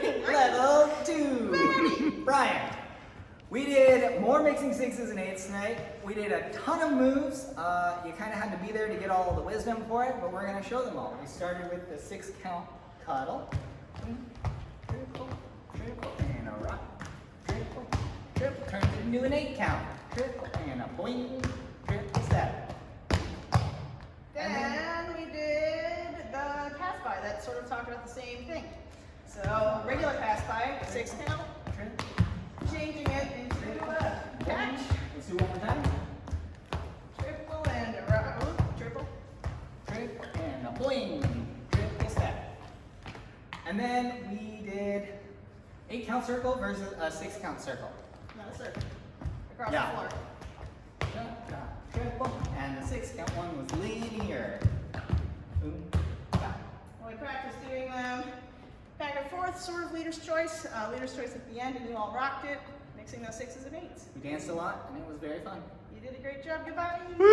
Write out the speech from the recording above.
Level 2. Brian. We did more mixing sixes and eights tonight. We did a ton of moves. You kind of had to be there to get all the wisdom for it, but we're going to show them all. We started with the 6 count cuddle. Triple, triple, and a rock. Triple, triple, turns it into an 8 count. Triple, and a boing, triple step. Then we did the pass by that sort of talked about the same thing. So regular pass by, 6 count, changing it into a catch. Let's do one more time. Triple and a rock. Triple. Triple and a boing. Triple step. And then we did 8 count circle versus a 6 count circle. Not a circle. Across Yeah. the floor. Triple. And the 6 count one was linear. Boom. We practiced doing them back and forth, sort of leader's choice. Leader's choice at the end, and you all rocked it, mixing those 6s and 8s. We danced a lot, and it was very fun. You did a great job. Goodbye. Woo!